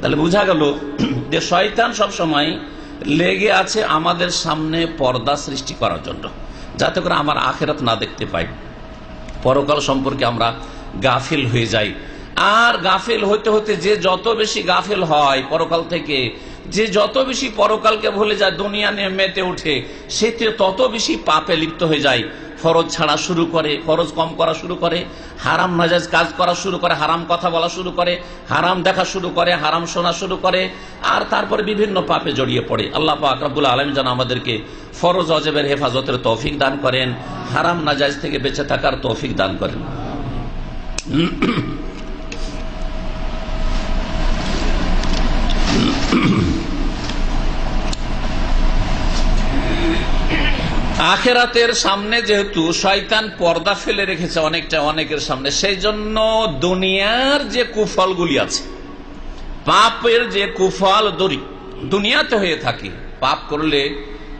তাহলে বোঝা গেল যে শয়তান সব সময় লেগে আছে আমাদের সামনে পর্দা সৃষ্টি করার জন্য, যাতে করে আমার আখিরাত না দেখতে পাই, পরকাল সম্পর্কে আমরা গাফিল হয়ে যাই। আর গাফিল হতে হতে যে যত বেশি গাফিল হয় পরকাল থেকে, যে যত বেশি পরকালকে ভুলে যায়, দুনিয়া নিয়ে মেতে উঠে, সে তত বেশি পাপে লিপ্ত হয়ে যায়। ফরজ ছাড়া শুরু করে, ফরজ কম করা শুরু করে, হারাম নাজায়েজ কাজ করা শুরু করে, হারাম কথা বলা শুরু করে, হারাম দেখা শুরু করে, হারাম শোনা শুরু করে, আর তারপরে বিভিন্ন পাপে জড়িয়ে পড়ে। আল্লাহ পাক রব্বুল আলামিন যেন আমাদেরকে ফরজ ওয়াজিবের হেফাজতের তৌফিক দান করেন, হারাম নাজায়েজ থেকে বেঁচে থাকার তৌফিক দান করেন। আখিরাতের সামনে যেহেতু শয়তান পর্দা ফেলে রেখেছে অনেকটা অনেকের সামনে, সেই জন্য দুনিয়ার যে কুফলগুলি আছে, পাপের যে কুফল দুনিয়াতে হয়ে থাকে, পাপ করলে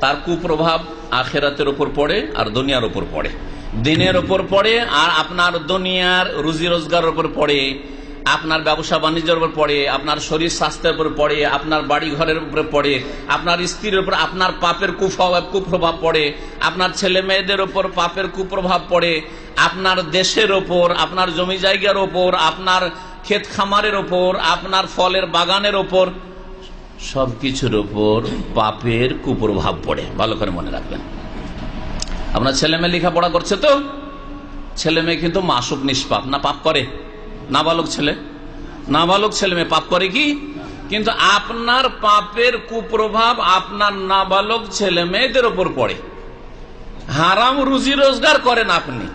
তার কুপ্রভাব আখিরাতের উপর পড়ে আর দুনিয়ার উপর পড়ে, দিনের উপর পড়ে আর আপনার দুনিয়ার রুজি রোজগারের উপর পড়ে, আপনার ব্যবসা বাণিজ্যের উপর পড়ে, আপনার শরীর স্বাস্থ্যের উপর পড়ে, আপনার বাড়ি ঘরের উপরে পড়ে, আপনার স্ত্রীর উপর আপনার পাপের কুপ্রভাব পড়ে, আপনার ছেলে মেয়েদের উপর পাপের কুপ্রভাব পড়ে, আপনার দেশের ওপর, আপনার জমি জায়গার ওপর, আপনার ক্ষেত খামারের ওপর, আপনার ফলের বাগানের ওপর, সবকিছুর ওপর পাপের কুপ্রভাব পড়ে। ভালো করে মনে রাখবেন। আপনার ছেলে মেয়ে লেখাপড়া করছে, তো ছেলে মেয়ে কিন্তু মাসুক নিষ্পাপ না, পাপ করে? নাবালক ছেলে মেয়ে পাপ করে কি? কিন্তু আপনার পাপের কুপ্রভাব আপনার নাবালক ছেলে মেয়েদের উপর পড়ে। হারাম রুজি রোজগার করেন আপনি,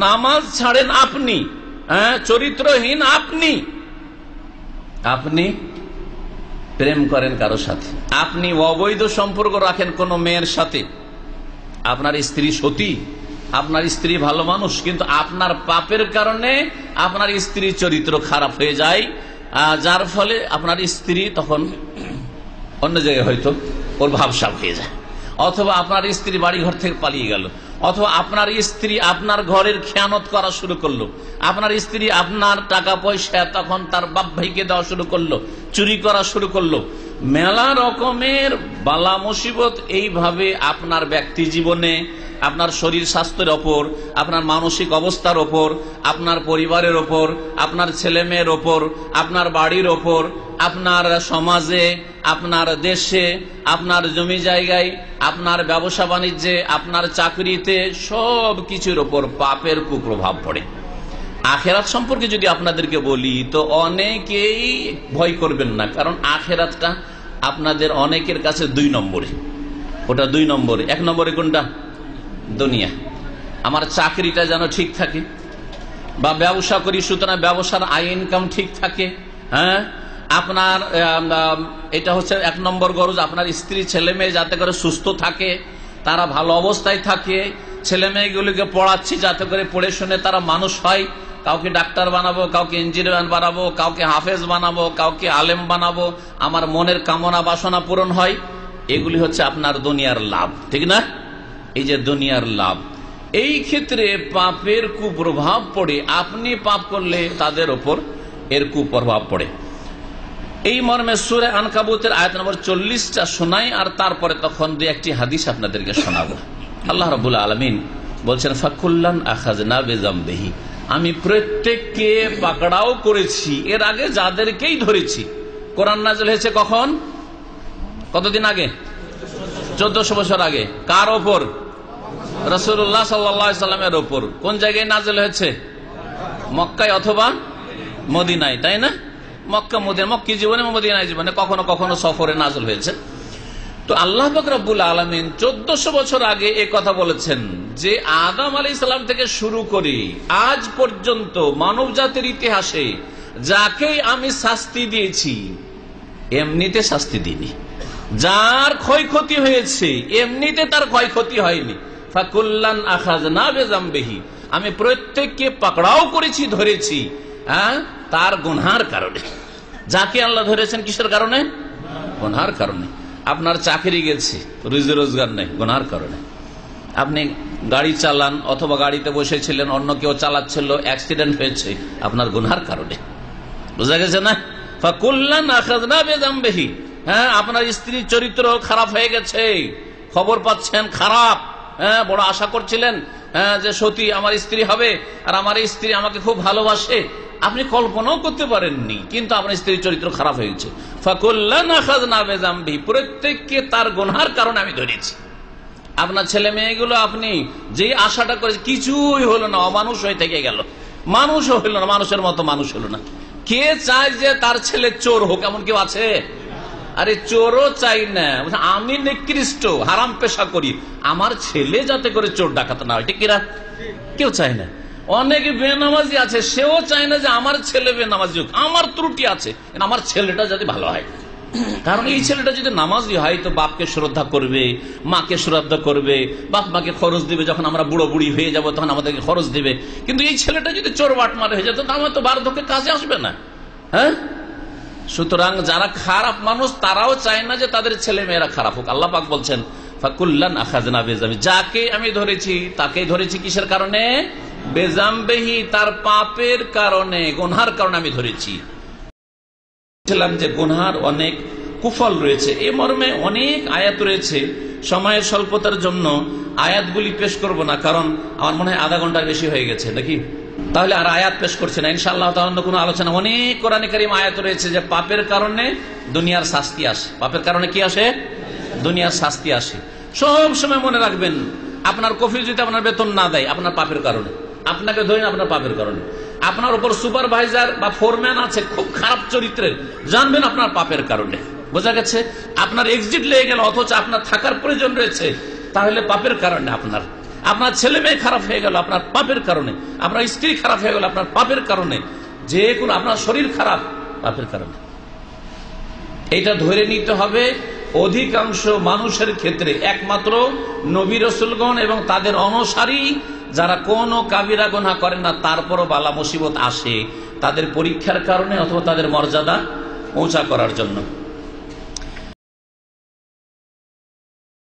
নামাজ ছাড়েন আপনি, চরিত্রহীন আপনি প্রেম করেন কারো সাথে, আপনি অবৈধ সম্পর্ক রাখেন কোন মেয়ের সাথে, আপনার স্ত্রী সতী, আপনার স্ত্রী ভালো মানুষ, কিন্তু আপনার পাপের কারণে আপনার স্ত্রীর চরিত্র খারাপ হয়ে যায়, যার ফলে আপনার স্ত্রী তখন অন্য জায়গায় হয়তো ওর ভাবসাব হয়ে যায়, অথবা আপনার স্ত্রী বাড়ি ঘর থেকে পালিয়ে গেল, অথবা আপনার স্ত্রী আপনার ঘরের খেয়ানত করা শুরু করলো, আপনার স্ত্রী আপনার টাকা পয়সা তখন তার বাপ ভাইকে দেওয়া শুরু করলো, চুরি করা শুরু করলো। মেলা রকমের বালা মুসিবত এইভাবে আপনার ব্যক্তি জীবনে, আপনার শরীর স্বাস্থ্যের ওপর, আপনার মানসিক অবস্থার ওপর, আপনার পরিবারের ওপর, আপনার ছেলে মেয়ের ওপর, আপনার বাড়ির ওপর, আপনার সমাজে, আপনার দেশে, আপনার জমি জায়গায়, আপনার ব্যবসা বাণিজ্যে, আপনার চাকরিতে, সব কিছুর ওপর পাপের কুপ্রভাব পড়ে। আখেরাত সম্পর্কে যদি আপনাদেরকে বলি তো অনেকেই ভয় করবেন না, কারণ আখেরাতটা আপনাদের অনেকের কাছে 2 নম্বরে। ওটা 2 নম্বরে। 1 নম্বরে কোনটা? দুনিয়া। আমার চাকরিটা যেন ঠিক থাকে, বা ব্যবসা করি সুতরাং ব্যবসার আয় ইনকাম ঠিক থাকে, আপনার এটা হচ্ছে 1 নম্বর গরজ। আপনার স্ত্রী ছেলে মেয়ে যাতে করে সুস্থ থাকে, তারা ভালো অবস্থায় থাকে, ছেলে মেয়েগুলিকে পড়াচ্ছি যাতে করে পড়ে শুনে তারা মানুষ হয়, কাউকে ডাক্তার বানাবো, কাউকে ইঞ্জিনিয়ার বানাবো, কাউকে হাফেজ বানাবো, কাউকে আলেম বানাবো, আমার মনের কামনা বাসনা পূরণ হয়। এগুলি হচ্ছে আপনার দুনিয়ার লাভ, ঠিক না? এই যে দুনিয়ার লাভ, এই ক্ষেত্রে পাপের কুপ্রভাব পড়ে। আপনি পাপ করলে তাদের ওপর এর কুপ্রভাব পড়ে। এই মর্মে সূরা আনকাবুতের আয়াত নম্বর 40টা শোনাই, আর তারপরে তখন 2-1টি হাদিস আপনাদেরকে শোনাবো। আল্লাহ রাব্বুল আলামিন বলছেন, ফাকুল্লান আখাযনা বিযামবিহি, আমি প্রত্যেককে পাকড়াও করেছি, এর আগে যাদেরকেই ধরেছি। কোরআন নাযিল হয়েছে কখন? কতদিন আগে? 1400 বছর আগে। কার ওপর? রাসূলুল্লাহ সাল্লাল্লাহু আলাইহি সাল্লামের ওপর। কোন জায়গায় নাযিল হয়েছে? মক্কায় অথবা মদিনায়, তাই না? মক্কা মদিনা, মক্কি জীবনে, মদিনায় জীবনে, কখনো কখনো সফরে নাযিল হয়েছে। তো আল্লাহ পাক রব্বুল আলামিন 1400 বছর আগে এই কথা বলেছেন যে আদম আলাইহিস সালাম থেকে শুরু করে আজ পর্যন্ত মানব জাতির ইতিহাসে যাকে আমি শাস্তি দিয়েছি এমনিতে শাস্তি দিইনি, যার ক্ষয়ক্ষতি হয়েছে এমনিতে তার ক্ষয়ক্ষতি হয়নি। ফাকুল্লান আখাযনা বিযামবিহি, আমি প্রত্যেককে পাকড়াও করেছি, ধরেছি, তার গুনহার কারণে। যাকে আল্লাহ ধরেছেন কিসের কারণে? গুনহার কারণে। আপনার চাকরি গেছে, রুজি রোজগার নেই, গুনহার কারণে। আপনি গাড়ি চালান অথবা গাড়িতে বসেছিলেন, অন্য কেউ চালাচ্ছিল, অ্যাক্সিডেন্ট হয়েছে, আপনার গুনহার কারণে। বুঝা গেছে না? ফাকুল্লান আখাযনা বিযামবিহি। হ্যাঁ, আপনার স্ত্রীর চরিত্র খারাপ হয়ে গেছে, খবর পাচ্ছেন খারাপ। হ্যাঁ, বড় আশা করছিলেন যে সতী আমার স্ত্রী হবে, আর আমার স্ত্রী আমাকে খুব ভালোবাসে, আপনি কল্পনাও করতে পারেননি, কিন্তু আপনার স্ত্রীর চরিত্র খারাপ হয়ে গেছে। ফাকুল্লান আখাযনা বিযামবিহি, প্রত্যেককে তার গুনাহের কারণে আমি ধরেছি। আপনার ছেলে মেয়েগুলো আপনি যে আশাটা করেছে কিছুই হলো না, অমানুষ হয়ে থেকে গেল, মানুষও হইল না, মানুষের মতো মানুষ হলো না। কে চায় যে তার ছেলে চোর হোক? এমন কেউ আছে? আরে চোরও চাই না, আমি নিকৃষ্ট হারাম পেশা করি, আমার ছেলে যাতে করে চোর ডাকাত না হয়, ঠিক কিনা? কেউ চায় না। অনেক বেনামাজি আছে, সেও চায় না যে আমার ছেলে বেনামাজি হোক, আমার ত্রুটি আছে, আমার ছেলেটা যাতে ভালো হয়। কারণ এই ছেলেটা যদি নামাজি হয় তো বাপকে শ্রদ্ধা করবে, মাকে শ্রদ্ধা করবে, বাপ মাকে খরচ দিবে, যখন আমরা বুড়ো বুড়ি হয়ে যাব তখন আমাদেরকে খরচ দিবে। কিন্তু এই ছেলেটা যদি চোর বাটমার হয়ে যেত, আমার তো বার্ধক্যে কাজে আসবে না। হ্যাঁ, সুতরাং যারা খারাপ মানুষ তারাও চায় না যে তাদের ছেলে মেয়েরা খারাপ হোক। আল্লাহ পাক বলছেন ফাকুল্লান আখাযনা বিযামবিহি, যাকে আমি ধরেছি তাকে ধরেছি কিসের কারণে? বিযামবিহি, তার পাপের কারণে, গুনাহের কারণে আমি ধরেছি। যে গুনাহের অনেক কুফল রয়েছে, এ মর্মে অনেক আয়াত রয়েছে। সময়ের স্বল্পতার জন্য আয়াতগুলি পেশ করব না, কারণ আমার মনে হয় আধা ঘন্টার বেশি হয়ে গেছে নাকি, তাহলে আর আয়াত পেশ করছে না ইনশাআল্লাহ। তাহলে কোনো আলোচনা, অনেক কোরআনে কারীম আয়াত রয়েছে যে পাপের কারণে দুনিয়ার শাস্তি আসে। পাপের কারণে কি আসে? দুনিয়ার শাস্তি আসে। সব সময় মনে রাখবেন, আপনার কফিল যদি আপনার বেতন না দেয়, আপনার পাপের কারণে, আপনাকে ধরেন আপনার পাপের কারণে। আপনার উপর সুপারভাইজার বা ফোরম্যান আছে খুব খারাপ চরিত্রের, জানবেন আপনার পাপের কারণে। বোঝা গেছে? আপনার এক্সিট লেগে গেল অথচ আপনার থাকার প্রয়োজন রয়েছে, তাহলে পাপের কারণে। আপনার ছেলে মেয়ে খারাপ হয়ে গেল আপনার পাপের কারণে, আপনার স্ত্রী খারাপ হয়ে গেল আপনার পাপের কারণে, যে কোনো আপনার শরীর খারাপ পাপের কারণে। এটা ধরে নিতে হবে অধিকাংশ মানুষের ক্ষেত্রে। একমাত্র নবী রাসূলগণ এবং তাদের অনুসারী যারা কোনো কাবিরা গুনাহ করেন না, তারপরও বালা মুসিবত আসে তাদের পরীক্ষার কারণে অথবা তাদের মর্যাদা উঁচা করার জন্য।